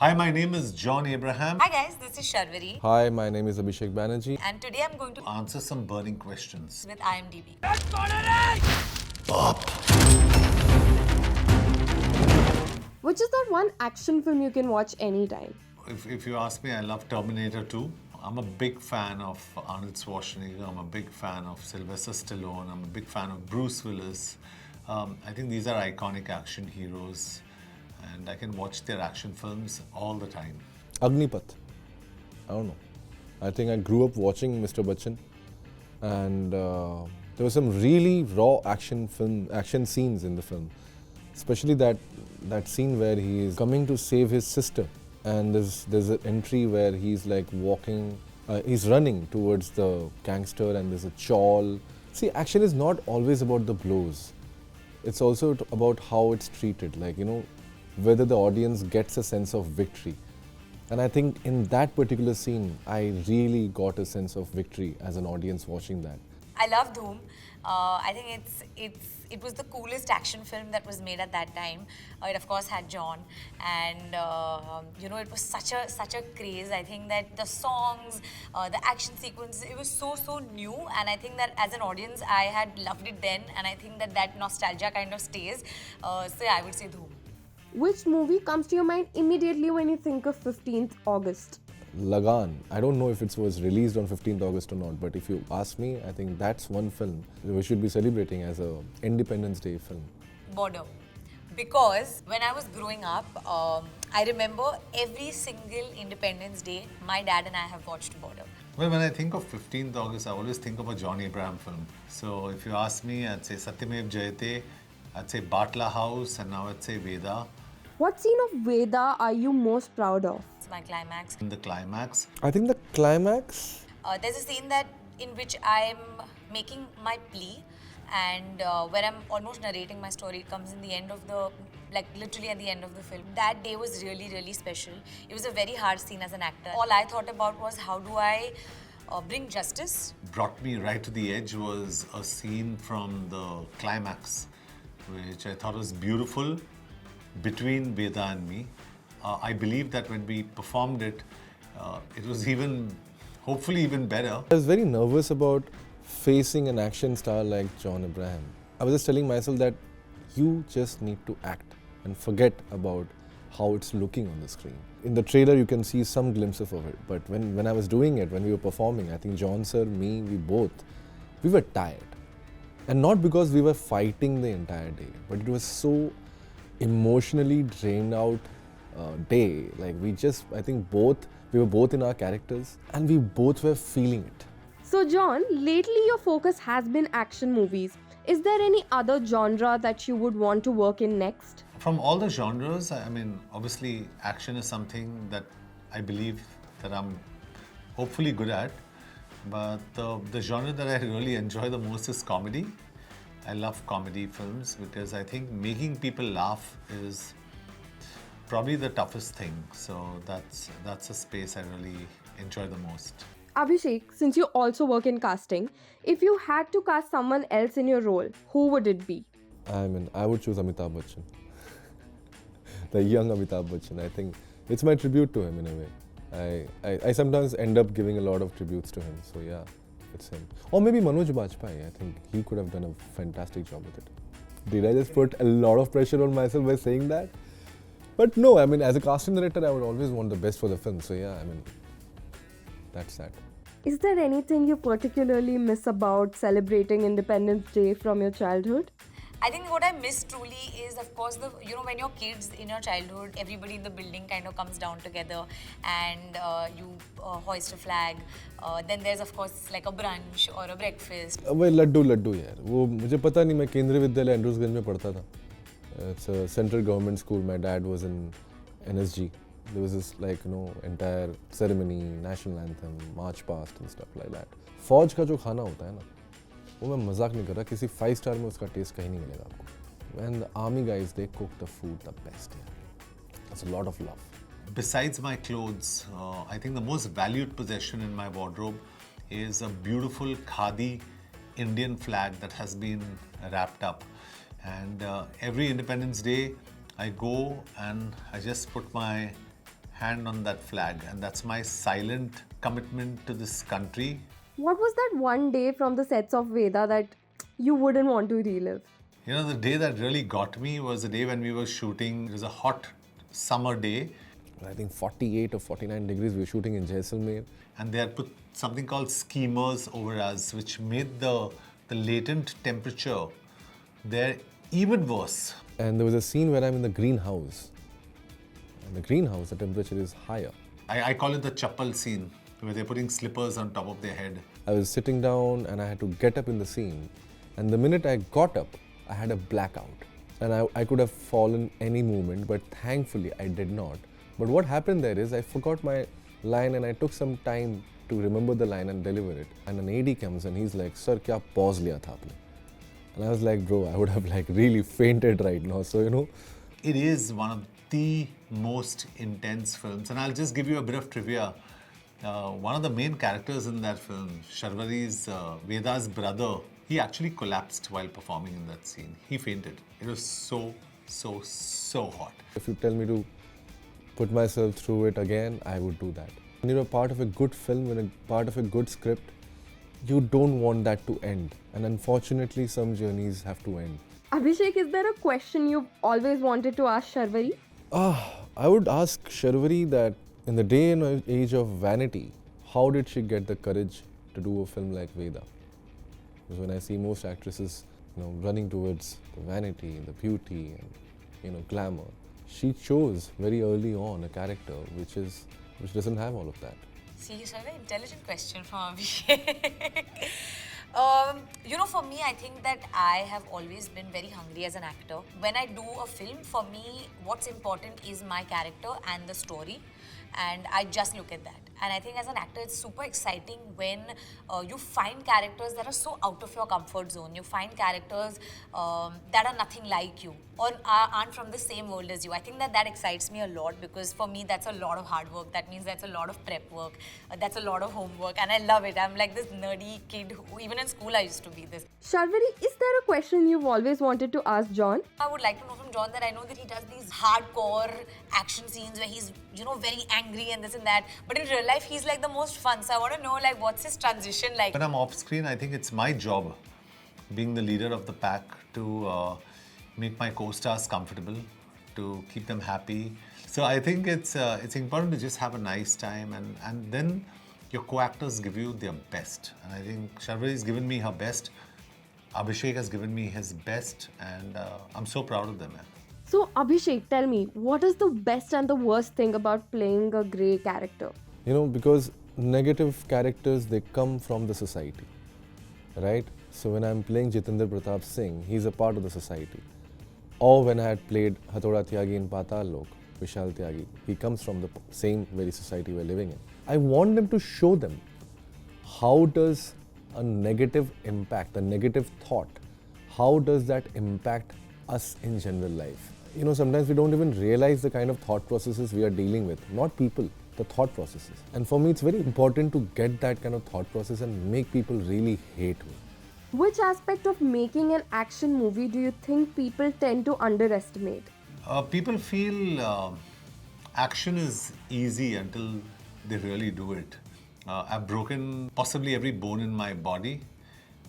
Hi, my name is John Abraham. Hi guys, this is Sharvari Hi, my name is Abhishek Banerjee. and today I'm going to Answer some burning questions. with IMDb. Which is that one action film you can watch anytime? If you ask me, I love Terminator 2. I'm a big fan of Arnold Schwarzenegger. I'm a big fan of Sylvester Stallone. I'm a big fan of Bruce Willis. I think these are iconic action heroes, and I can watch their action films all the time. Agnipath. I don't know. I think I grew up watching Mr. Bachchan, and there were some really raw action scenes in the film, especially that scene where he is coming to save his sister, and there's an entry where he's like he's running towards the gangster, and there's a chawl. See, action is not always about the blows. It's also about how it's treated, whether the audience gets a sense of victory. And I think in that particular scene, I really got a sense of victory as an audience watching that. I love Dhoom. I think it was the coolest action film that was made at that time. It of course had John, and it was such a craze. I think that the songs, the action sequences, it was so new, and I think that as an audience, I had loved it then, and I think that nostalgia kind of stays. So yeah, I would say Dhoom. Which movie comes to your mind immediately when you think of 15th August? Lagan. I don't know if it was released on 15th August or not, but if you ask me, I think that's one film we should be celebrating as a Independence Day film. Border. Because when I was growing up, I remember every single Independence Day, my dad and I have watched Border. Well, when I think of 15th August, I always think of a John Abraham film. So if you ask me, I'd say Satyamev Jayate, I'd say Batla House, and now I'd say Vedaa. What scene of Vedaa are you most proud of? It's my climax. In the climax, I think the climax. There's a scene in which I'm making my plea, and where I'm almost narrating my story. It comes in the end of literally at the end of the film. That day was really special. It was a very hard scene as an actor. All I thought about was how do I bring justice. brought me right to the edge was a scene from the climax, which I thought was beautiful, between Vedaa and me. I believe that when we performed it, it was hopefully even better. I was very nervous about facing an action star like John Abraham. I was just telling myself that you just need to act and forget about how it's looking on the screen. In the trailer, you can see some glimpses of it, but when I was doing it, when we were performing, I think John sir, me, we were tired. And not because we were fighting the entire day, but it was so emotionally drained out day. I think we were both in our characters, and we both were feeling it. So, John, lately your focus has been action movies. Is there any other genre that you would want to work in next? From all the genres, I mean, obviously, action is something that I believe that I'm hopefully good at. But the genre that I really enjoy the most is comedy. I love comedy films because I think making people laugh is probably the toughest thing. So that's a space I really enjoy the most. Abhishek, since you also work in casting, if you had to cast someone else in your role, who would it be? I would choose Amitabh Bachchan. The young Amitabh Bachchan. I think it's my tribute to him in a way. I sometimes end up giving a lot of tributes to him. So yeah, it's him. Or maybe Manoj Bajpayee. I think he could have done a fantastic job with it. Did I just put a lot of pressure on myself by saying that? But no, I mean, as a casting director, I would always want the best for the film. So yeah, I mean, that's that. Is there anything you particularly miss about celebrating Independence Day from your childhood? I think what I miss truly is, of course, when you're kids in your childhood, everybody in the building kind of comes down together and you hoist a flag. Then there's, of course, like a brunch or a breakfast. वही लड्डू यार वो मुझे पता नहीं मैं केंद्रीय विद्यालय एंड्रूसगंज में पढ़ता था. It's a central government school. My dad was in NSG. There was this entire ceremony, national anthem, march past and stuff like that. फौज का जो खाना होता है ना, वो मैं मजाक नहीं कर रहा, किसी 5 स्टार में उसका टेस्ट कहीं नहीं मिलेगा आपको. And the army guys, they cook the food the best. That's a lot of love. Besides my clothes, I think the most valued possession in my wardrobe is a beautiful khadi Indian flag that has been wrapped up. And every Independence Day, I go and I just put my hand on that flag, and that's my silent commitment to this country. What was that one day from the sets of Veda that you wouldn't want to relive? You know, the day that really got me was the day when we were shooting. It was a hot summer day, I think 48 or 49 degrees, we were shooting in Jaisalmer. and they had put something called skimmers over us, which made the latent temperature there even worse. And there was a scene where I'm in the greenhouse. In the greenhouse, the temperature is higher. I call it the chappal scene, where they're putting slippers on top of their head. I was sitting down and I had to get up in the scene. And the minute I got up, I had a blackout. And I could have fallen any moment, but thankfully I did not. But what happened there is I forgot my line and I took some time to remember the line and deliver it. And an AD comes and he's like, "Sir, kya pause liya tha aapne?" And I was like, "Bro, I would have like really fainted right now." So, you know. It is one of the most intense films, and I'll just give you a bit of trivia. One of the main characters in that film, Sharvari's Veda's brother, he actually collapsed while performing in that scene. He fainted. It was so hot. If you tell me to put myself through it again, I would do that. When you're a part of a good film, when a part of a good script, you don't want that to end. And unfortunately, some journeys have to end. Abhishek, is there a question you've always wanted to ask Sharvari? I would ask Sharvari that in the day and age of vanity, how did she get the courage to do a film like Veda? Because when I see most actresses, running towards the vanity, the beauty, and glamour, she chose very early on a character which doesn't have all of that. See, it's a very intelligent question from Abhishek. For me, I think that I have always been very hungry as an actor. When I do a film, for me, what's important is my character and the story. And I just look at that. And I think as an actor, it's super exciting when you find characters that are so out of your comfort zone. You find characters that are nothing like you or aren't from the same world as you. I think that excites me a lot because for me, that's a lot of hard work. That means that's a lot of prep work. That's a lot of homework. And I love it. I'm like this nerdy kid who, even in school, I used to be this. Sharvari, is there a question you've always wanted to ask John? I would like to know from John that I know that he does these hardcore action scenes where he's, very angry and this and that. But in real life, he's like the most fun. So I want to know, like, what's his transition like? When I'm off screen, I think it's my job, being the leader of the pack, to make my co-stars comfortable, to keep them happy. So I think it's important to just have a nice time, and then your co-actors give you their best. And I think Sharvari's given me her best. Abhishek has given me his best, and I'm so proud of them, man. So, Abhishek, tell me, what is the best and the worst thing about playing a grey character? Because negative characters, they come from the society, right? So when I'm playing Jitendra Pratap Singh, he's a part of the society. Or when I had played Hathoda Tyagi in Patal Lok, Vishal Tyagi, he comes from the same very society we're living in. I want them to show them how does a negative impact, a negative thought, how does that impact us in general life? Sometimes we don't even realize the kind of thought processes we are dealing with. Not people, the thought processes. And for me, it's very important to get that kind of thought process and make people really hate me. Which aspect of making an action movie do you think people tend to underestimate? People feel action is easy until they really do it. I've broken possibly every bone in my body.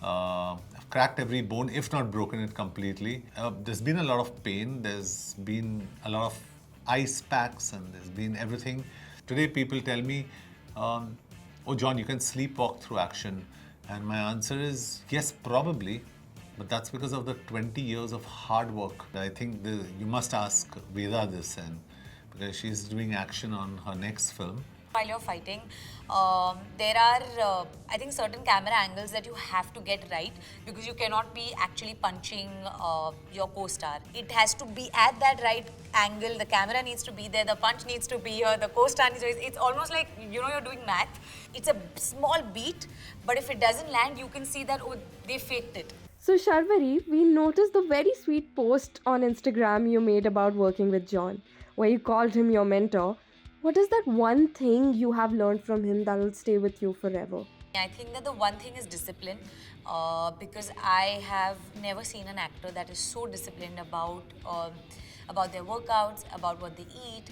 I've cracked every bone, if not broken it completely. There's been a lot of pain. There's been a lot of ice packs, and there's been everything. Today, people tell me, "Oh, John, you can sleepwalk through action." And my answer is yes, probably. But that's because of the 20 years of hard work. I think you must ask Veda this, and because she's doing action on her next film. While you're fighting, there are, I think, certain camera angles that you have to get right because you cannot be actually punching your co-star. It has to be at that right angle. The camera needs to be there. The punch needs to be here. The co-star needs to be. It's almost like, you're doing math. It's a small beat, but if it doesn't land, you can see that, oh, they faked it. So, Sharvari, we noticed the very sweet post on Instagram you made about working with John, where you called him your mentor. What is that one thing you have learned from him that will stay with you forever? I think that the one thing is discipline, because I have never seen an actor that is so disciplined about about their workouts, about what they eat,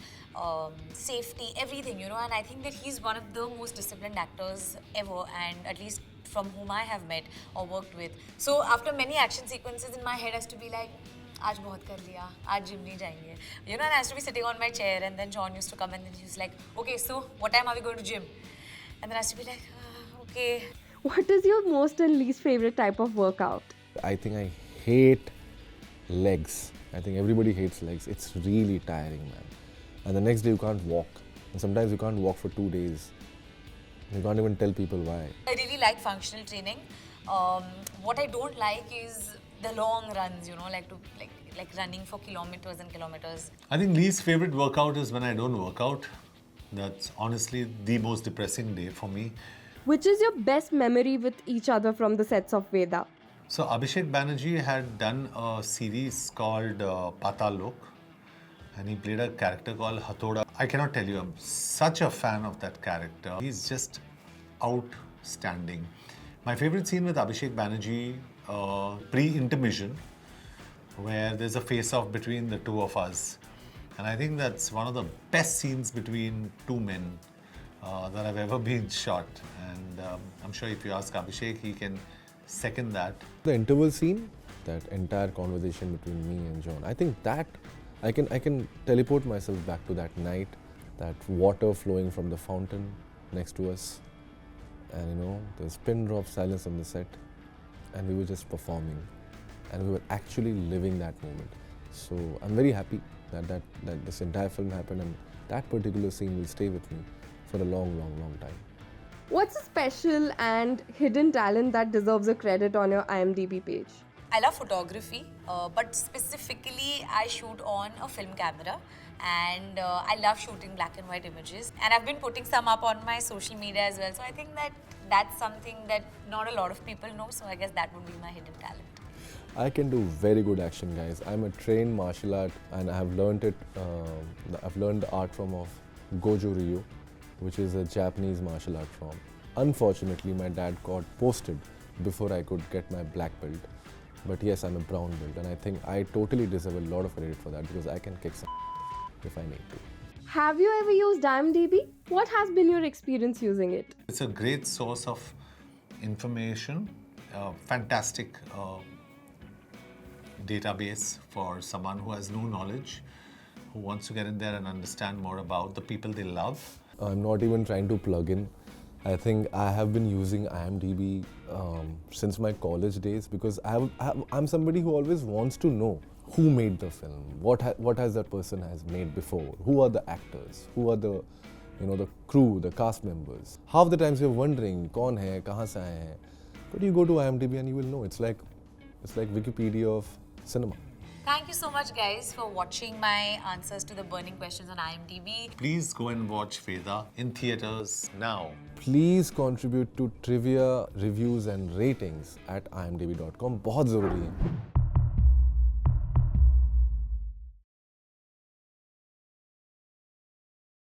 safety, everything, you know. And I think that he's one of the most disciplined actors ever, and at least from whom I have met or worked with. So after many action sequences, in my head has to be like, आज बहुत कर लिया, आज gym नहीं जाएंगे. You know, and I has to be sitting on my chair, and then John used to come and then he was like, okay, so what time are we going to gym? And then I has to be like, okay. What is your most and least favorite type of workout? I think I hate legs. I think everybody hates legs. It's really tiring, man. And the next day you can't walk. And sometimes you can't walk for 2 days. You can't even tell people why. I really like functional training. What I don't like is the long runs, you know, like running for kilometers and kilometers. I think least favorite workout is when I don't work out. That's honestly the most depressing day for me. Which is your best memory with each other from the sets of Vedaa? So Abhishek Banerjee had done a series called Patal Lok, and he played a character called Hathoda. I cannot tell you, I'm such a fan of that character. He's just outstanding. My favorite scene with Abhishek Banerjee, pre-intermission, where there's a face-off between the two of us. And I think that's one of the best scenes between two men that have ever been shot. And I'm sure if you ask Abhishek, he can second that. The interval scene, that entire conversation between me and John, I think that I can teleport myself back to that night, that water flowing from the fountain next to us, and you know, there's pin drop silence on the set, and we were just performing, and we were actually living that moment. So I'm very happy that this entire film happened, and that particular scene will stay with me for a long time. What's a special and hidden talent that deserves a credit on your IMDb page? I love photography, but specifically I shoot on a film camera, and I love shooting black and white images, and I've been putting some up on my social media as well. So I think that that's something that not a lot of people know, so I guess that would be my hidden talent. I can do very good action, guys. I'm a trained martial art, and I've learned it. I've learned the art form of Goju Ryu, which is a Japanese martial art form. Unfortunately, my dad got posted before I could get my black belt. But yes, I'm a brown belt, and I think I totally deserve a lot of credit for that, because I can kick some if I need to. Have you ever used IMDb? What has been your experience using it? It's a great source of information, fantastic database for someone who has no knowledge, who wants to get in there and understand more about the people they love. I'm not even trying to plug in. I think I have been using IMDb since my college days, because I'm somebody who always wants to know who made the film, what has that person has made before, who are the actors, who are the the crew, the cast members. Half the times you're wondering, kaun hai, kahan se aaye hain? But you go to IMDb and you will know. It's like Wikipedia of cinema. Thank you so much, guys, for watching my answers to the burning questions on IMDb. Please go and watch Vedaa in theaters now. Please contribute to trivia, reviews and ratings at imdb.com. बहुत ज़रूरी है.